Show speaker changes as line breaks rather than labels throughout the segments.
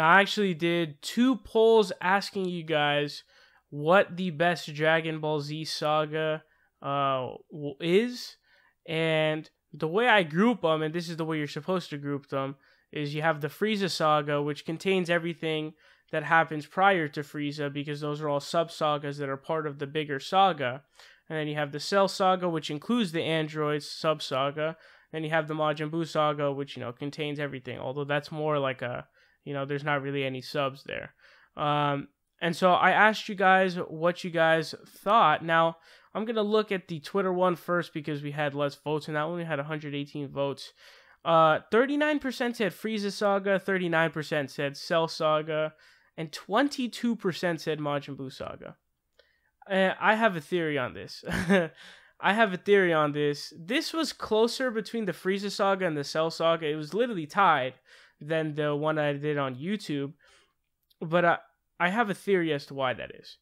I actually did 2 polls asking you guys what the best Dragon Ball Z saga is, and the way I group them, and this is the way you're supposed to group them, is you have the Frieza Saga, which contains everything that happens prior to Frieza, because those are all sub-sagas that are part of the bigger saga. And then you have the Cell Saga, which includes the androids sub-saga. Then you have the Majin Buu Saga, which, contains everything, although that's more like a, there's not really any subs there. And so I asked you guys what you guys thought. Now, I'm going to look at the Twitter one first because we had less votes, and that one we had 118 votes. 39% said Frieza Saga, 39% said Cell Saga, and 22% said Majin Buu Saga. I have a theory on this. This was closer between the Frieza Saga and the Cell Saga. It was literally tied than the one I did on YouTube. But I have a theory as to why that is.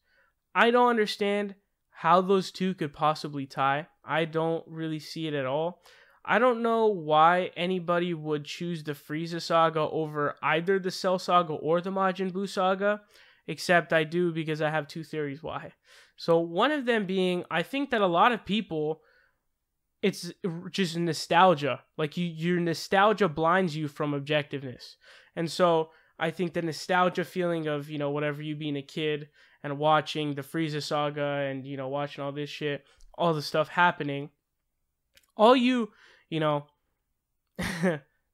I don't understand how those two could possibly tie. I don't really see it at all. I don't know why anybody would choose the Frieza Saga over either the Cell Saga or the Majin Buu Saga, except I do because I have 2 theories why. So one of them being, I think that a lot of people, it's just nostalgia. Like your nostalgia blinds you from objectiveness. And so I think the nostalgia feeling of, whatever you being a kid and watching the Frieza Saga and, watching all this shit, all the stuff happening,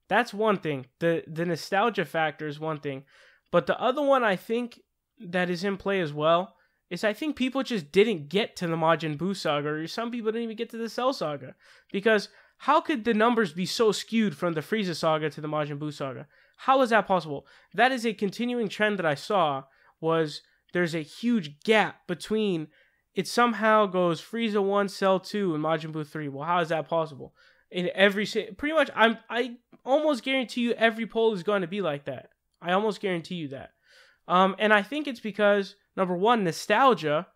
that's one thing. The nostalgia factor is one thing. But the other one I think that is in play as well is I think people just didn't get to the Majin Buu Saga, or some people didn't even get to the Cell Saga. Because how could the numbers be so skewed from the Frieza Saga to the Majin Buu Saga? How is that possible? That is a continuing trend that I saw, was there's a huge gap between, it somehow goes Frieza 1, Cell 2, and Majin Buu 3. Well, how is that possible? In every, pretty much, I almost guarantee you every poll is going to be like that. I almost guarantee you that. And I think it's because, number one, nostalgia,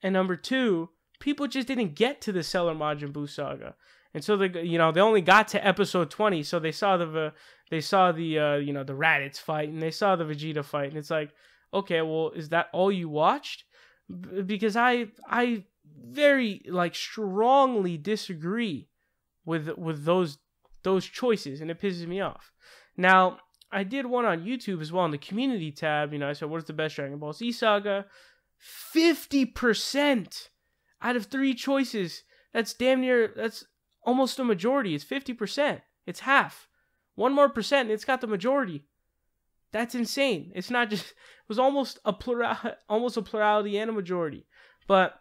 and number two, people just didn't get to the Cell or Majin Buu Saga. And so they only got to episode 20, so they saw the Raditz fight, and they saw the Vegeta fight, and it's like, okay, well, is that all you watched? Because I very strongly disagree with those choices, and it pisses me off. Now, I did one on YouTube as well in the community tab. I said, what's the best Dragon Ball Z saga? 50% out of 3 choices. That's almost a majority. It's 50%. It's half. 1 more percent, and it's got the majority. That's insane. It's not just, it was almost a plurality and a majority. But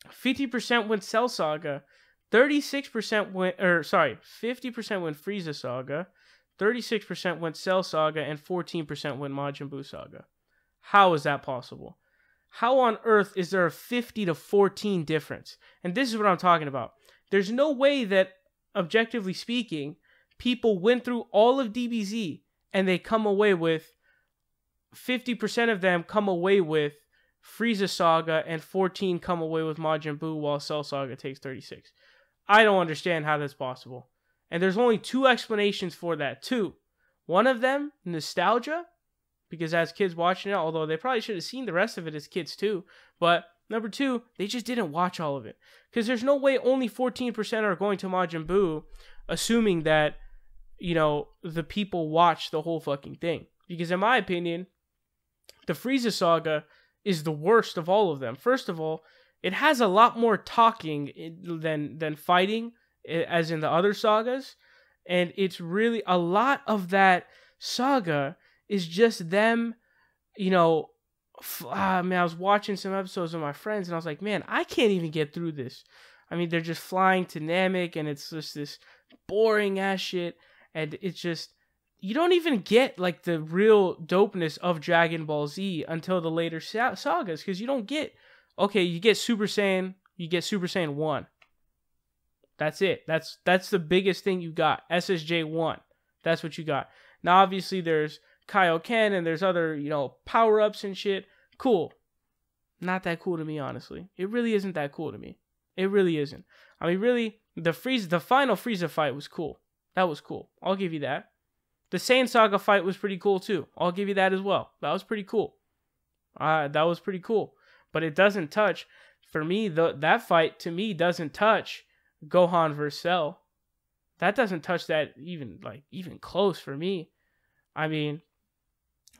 50% went Cell Saga, 50% went Frieza Saga, 36% went Cell Saga, and 14% went Majin Buu Saga. How is that possible? How on earth is there a 50 to 14 difference? And this is what I'm talking about. There's no way that, objectively speaking, people went through all of DBZ and they come away with, 50% of them come away with Frieza Saga and 14 come away with Majin Buu, while Cell Saga takes 36. I don't understand how that's possible. And there's only 2 explanations for that. 2. One of them, nostalgia, because as kids watching it, although they probably should have seen the rest of it as kids too, but number 2, they just didn't watch all of it. Because there's no way only 14% are going to Majin Buu, assuming that, the people watch the whole fucking thing. Because in my opinion, the Frieza Saga is the worst of all of them. First of all, it has a lot more talking than fighting, as in the other sagas, and it's really, a lot of that saga is just them, I was watching some episodes with my friends, and I was like, man, I can't even get through this. I mean, they're just flying to Namek, and it's just this boring ass shit, and it's just, you don't even get the real dopeness of Dragon Ball Z until the later sagas, because you don't get, you get Super Saiyan 1. That's it. That's the biggest thing you got. SSJ 1. That's what you got. Now, obviously, there's Kaioken and there's other, power-ups and shit. Cool. Not that cool to me, honestly. It really isn't that cool to me. It really isn't. I mean, really, the final Frieza fight was cool. That was cool. I'll give you that. The Saiyan Saga fight was pretty cool too. I'll give you that as well. That was pretty cool. That was pretty cool. But it doesn't touch, for me, that fight to me doesn't touch Gohan versus Cell. That doesn't touch that even close for me. I mean,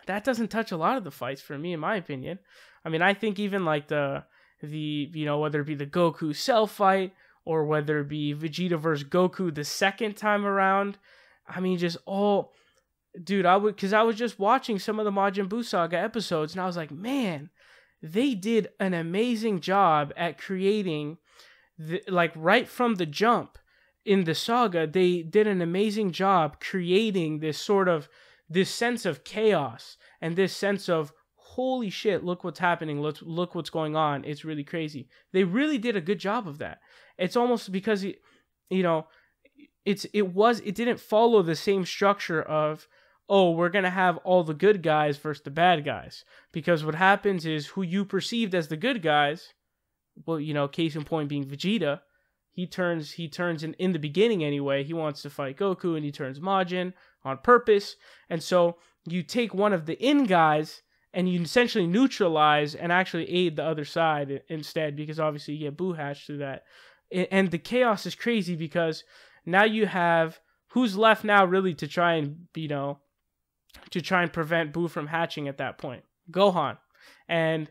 that doesn't touch a lot of the fights for me, in my opinion. I mean, I think even like the whether it be the Goku Cell fight or whether it be Vegeta versus Goku the second time around, I mean, just all, dude, because I was just watching some of the Majin Buu Saga episodes and I was like, man, they did an amazing job at creating, right from the jump in the saga, they did an amazing job creating this sense of chaos and this sense of, holy shit, look what's happening, look what's going on, it's really crazy. They really did a good job of that. It's almost because, it didn't follow the same structure of, oh, we're going to have all the good guys versus the bad guys. Because what happens is who you perceived as the good guys, well, case in point being Vegeta, he turns in the beginning anyway, he wants to fight Goku and he turns Majin on purpose. And so you take one of the in guys and you essentially neutralize and actually aid the other side instead, because obviously you get Buu hatched through that. And the chaos is crazy because now you have, who's left now really to try and, prevent Buu from hatching at that point? Gohan. And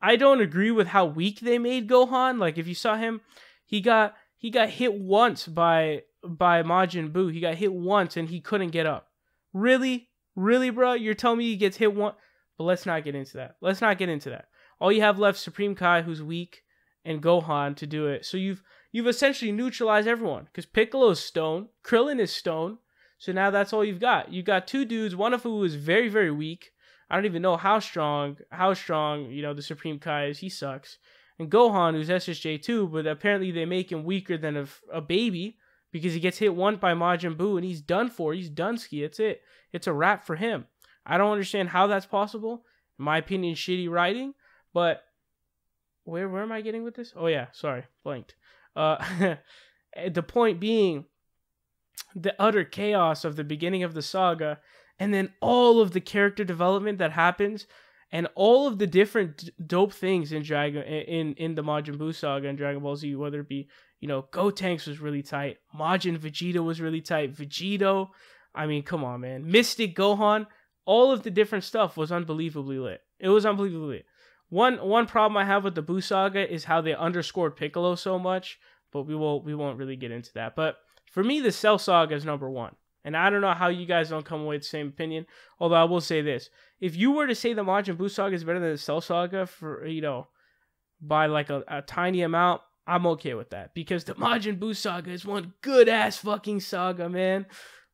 I don't agree with how weak they made Gohan. Like, if you saw him, he got hit once by Majin Buu. He got hit once and he couldn't get up. Really, bro? You're telling me he gets hit once? But let's not get into that. All you have left, Supreme Kai, who's weak, and Gohan to do it. So you've essentially neutralized everyone, because Piccolo's stone, Krillin is stone. So now that's all you've got. You got two dudes, one of who is very, very weak. I don't even know how strong, the Supreme Kai is. He sucks. And Gohan, who's SSJ too, but apparently they make him weaker than a baby, because he gets hit once by Majin Buu and he's done for. He's done-ski. It's it. It's a wrap for him. I don't understand how that's possible. In my opinion, shitty writing. But where am I getting with this? Oh yeah, sorry, blanked. The point being, the utter chaos of the beginning of the saga, and then all of the character development that happens, and all of the different dope things in the Majin Buu saga and Dragon Ball Z, whether it be, Gotenks was really tight, Majin Vegeta was really tight, Vegito, I mean, come on, man, Mystic Gohan, all of the different stuff was unbelievably lit. It was unbelievably lit. One problem I have with the Buu saga is how they underscored Piccolo so much, but we won't really get into that. But for me, the Cell Saga is number one. And I don't know how you guys don't come away with the same opinion. Although I will say this. If you were to say the Majin Buu Saga is better than the Cell Saga for, by like a tiny amount, I'm okay with that. Because the Majin Buu Saga is one good ass fucking saga, man.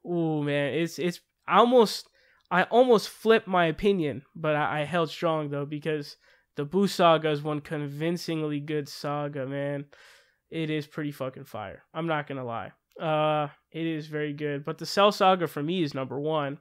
Ooh, man. I almost flipped my opinion, but I held strong though, because the Buu Saga is one convincingly good saga, man. It is pretty fucking fire. I'm not gonna lie. It is very good. But the Cell Saga for me is number one.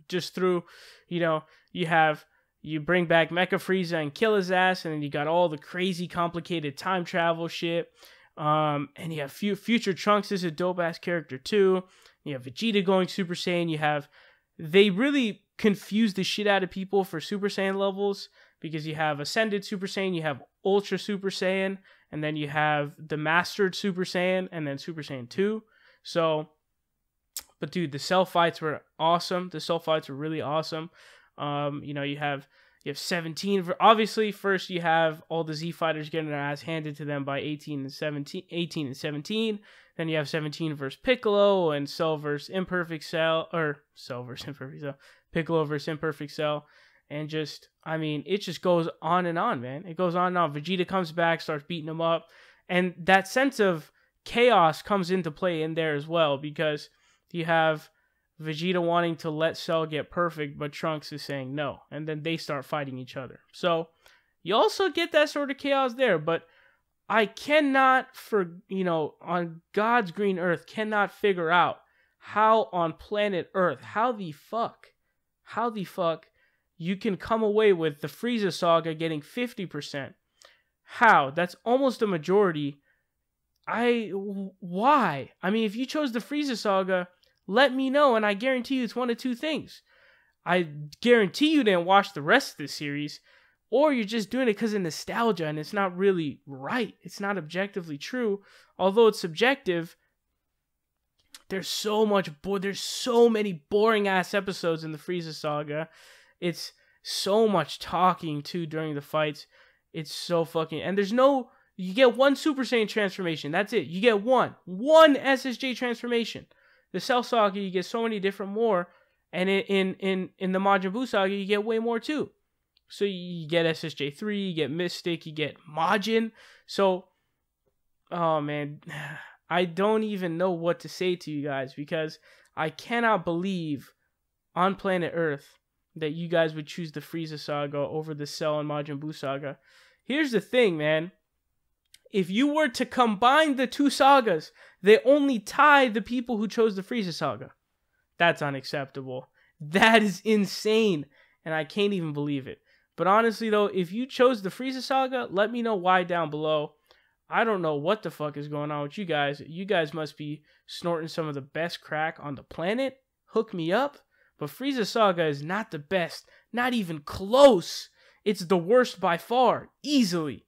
Just through, you bring back Mecha Frieza and kill his ass, and then you got all the crazy complicated time travel shit. And you have Future Trunks is a dope ass character too. You have Vegeta going Super Saiyan. They really confuse the shit out of people for Super Saiyan levels, because you have Ascended Super Saiyan, you have Ultra Super Saiyan, and then you have the Mastered Super Saiyan, and then Super Saiyan 2. So, but dude, the Cell fights were awesome. The Cell fights were really awesome. You have 17. Obviously, first you have all the Z fighters getting their ass handed to them by 18 and 17. Then you have 17 versus Piccolo, and Cell versus Imperfect Cell, or Cell versus Imperfect Cell, Piccolo versus Imperfect Cell. And just, it just goes on and on, man. It goes on and on. Vegeta comes back, starts beating him up. And that sense of chaos comes into play in there as well, because you have Vegeta wanting to let Cell get perfect, but Trunks is saying no. And then they start fighting each other. So you also get that sort of chaos there. But I cannot, on God's green earth, cannot figure out how on planet Earth, how the fuck you can come away with the Frieza Saga getting 50%. How? That's almost a majority. Why? If you chose the Frieza Saga, let me know, and I guarantee you it's one of two things. I guarantee you didn't watch the rest of the series, or you're just doing it because of nostalgia, and it's not really right. It's not objectively true. Although it's subjective, there's so many boring ass episodes in the Frieza Saga. It's so much talking too during the fights. It's so fucking, and you get one Super Saiyan transformation. That's it. You get one SSJ transformation. The Cell Saga, you get so many different more, and in the Majin Buu Saga, you get way more too. So you get SSJ3, you get Mystic, you get Majin. So, oh man, I don't even know what to say to you guys, because I cannot believe on planet Earth that you guys would choose the Frieza Saga over the Cell and Majin Buu Saga. Here's the thing, man. If you were to combine the two sagas, they only tie the people who chose the Frieza Saga. That's unacceptable. That is insane, and I can't even believe it. But honestly, though, if you chose the Frieza Saga, let me know why down below. I don't know what the fuck is going on with you guys. You guys must be snorting some of the best crack on the planet. Hook me up. But Frieza Saga is not the best. Not even close. It's the worst by far. Easily.